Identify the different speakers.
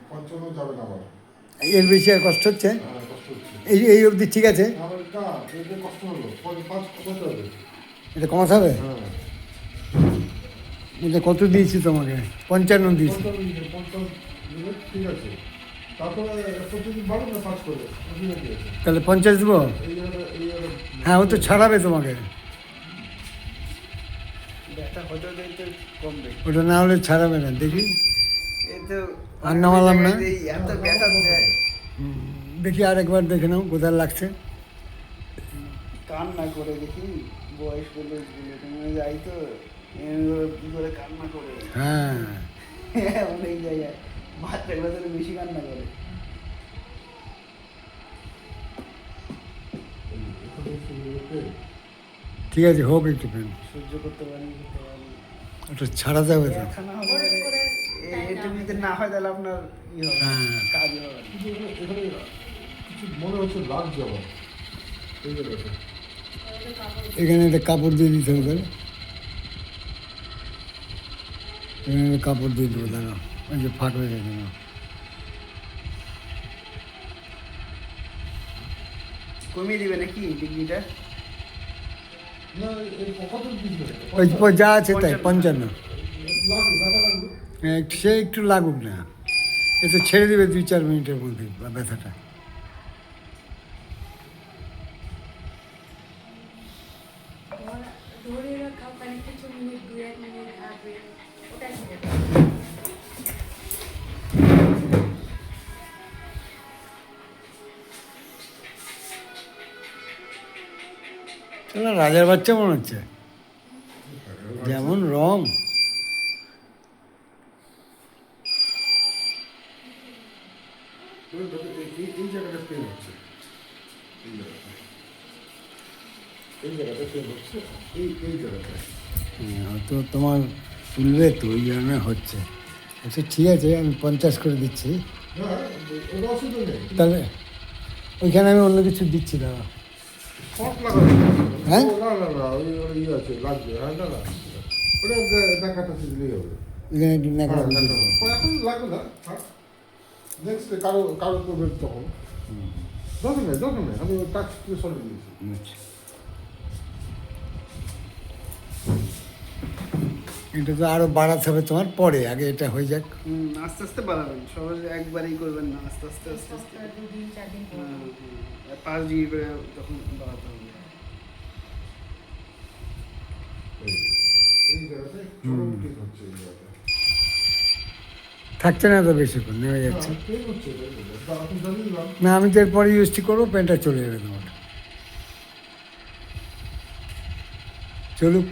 Speaker 1: পঞ্চান্ন যাবে না আবার।
Speaker 2: এর বেশি আর কষ্ট হচ্ছে?
Speaker 1: হ্যাঁ, কষ্ট হচ্ছে।
Speaker 2: এই অবধি ঠিক আছে?
Speaker 1: আবার না, এটা কষ্ট হলো, পাঁচ কমাতে হবে।
Speaker 2: এটা কমাতে হবে?
Speaker 1: হ্যাঁ,
Speaker 2: এটা কত দিয়েছি তোমাকে? 55 দিয়েছি।
Speaker 1: 55 দিলে ঠিক আছে। তারপরে প্রতিদিন বাড়ো না 5 করে, অসুবিধা কি আছে?
Speaker 2: তাহলে 50 দেবো?
Speaker 1: এই
Speaker 2: হ্যাঁ, ও তো ছাড়াবে তোমাকে।
Speaker 3: ব্যথা হতে হতে একটু কমবে।
Speaker 2: ওটা না হলে ছাড়াবে না, দেখি।
Speaker 3: এই তো
Speaker 2: আর নামালাম না।
Speaker 3: এই এত ব্যথা দেয়।
Speaker 2: দেখি আর একবার দেখে নাও কোথায় লাগছে।
Speaker 3: কান্না করে দেখি বয়স্ক লোকগুলো তুমি যাই তো কি করে কান্না করে
Speaker 2: হ্যাঁ,
Speaker 3: অনেক জায়গায় বাচ্চাগুলো তো বেশি কান্না করে।
Speaker 2: ঠিক আছে, হোক একটু পেন।
Speaker 3: সহ্য করতে পারি করতে পারি।
Speaker 2: ওটা ছাড়া যাবে তো।
Speaker 3: ব্যথা না হলে এটুকু যদি না হয় তাহলে আপনার ই হবে
Speaker 2: হ্যাঁ।
Speaker 3: কাজ হবে না।
Speaker 1: কিন্তু এখানে কিছু মনে হচ্ছে লাগছে আবার এই জায়গাটা।
Speaker 2: এখানে একটা কাপড় দিয়ে দিতে হবে তাহলে। এখানে একটা কাপড় দিয়ে দেবো দাঁড়া, ওই যে ফাঁক হয়ে গেছে না।
Speaker 3: কমিয়ে দিবে নাকি ডিগ্রিটা?
Speaker 1: না, এই কত দিচ্ছে?
Speaker 2: ওই যা আছে তাই 55।
Speaker 1: লাগবে, ব্যথা লাগবে।
Speaker 2: হ্যাঁ, সে একটু লাগুক না, এ তো ছেড়ে দেবে 2-4 মিনিটের মধ্যে ব্যথাটা।
Speaker 4: ধরে রাখা মানে কিছু মিনিট 2-1 মিনিট থাকবে, ওটা ছেড়ে দেবে।
Speaker 2: চলো, রাজার বাচ্চা মনে হচ্ছে, যেমন রং।
Speaker 1: এই জায়গাটা পেন হচ্ছে, এই জায়গাটা, এই জায়গাটা পেন হচ্ছে, এই জায়গাটা।
Speaker 2: হয়তো তোমার তুলবে তো, ওই জন্য হচ্ছে। আচ্ছা ঠিক আছে, আমি 50 করে দিচ্ছি।
Speaker 1: না, ওটা অসুবিধা নেই।
Speaker 2: তাহলে ওইখানে আমি অন্য কিছু দিচ্ছি দাদা।
Speaker 1: শর্ট লাগাবে।
Speaker 2: হ্যাঁ?
Speaker 1: না না না, ওই ইয়ে আছে, লাগবে। হ্যাঁ, না না, ওটা দেখাটা দিলেই হবে।
Speaker 2: এখানে একটু ন্যাকড়া
Speaker 1: হ্যাঁ,
Speaker 2: দিয়ে
Speaker 1: দেখাটা।
Speaker 2: দেবো।
Speaker 1: এখন লাগবে না, নেক্সট কারো করবে তখন। দরকার নেই, আমি ওই টাচ করে সরিয়ে দিয়েছি।
Speaker 2: আচ্ছা। এটা তো আরও বাড়াতে হবে তোমার পরে, আগে এটা হয়ে যাক।
Speaker 3: আস্তে আস্তে বাড়াবেন, সহজ একবারেই করবেন না, আস্তে আস্তে আস্তে আস্তে।
Speaker 4: সপ্তাহে 2-4 দিন পর।
Speaker 3: 5 ডিগ্রি করে তখন বাড়াতে হবে।
Speaker 1: এই জায়গাতে চরম ঠিক হচ্ছে, এই জায়গাটা।
Speaker 2: থাকছে না তো বেশিক্ষণ, নেমে যাচ্ছে।
Speaker 1: পেন হচ্ছে, এখন জানিয়ে দিলাম।
Speaker 2: না, আমি তো এরপরে ইউজটি করবো, প্যান্টটা চলে যাবে তোমার। চলুক।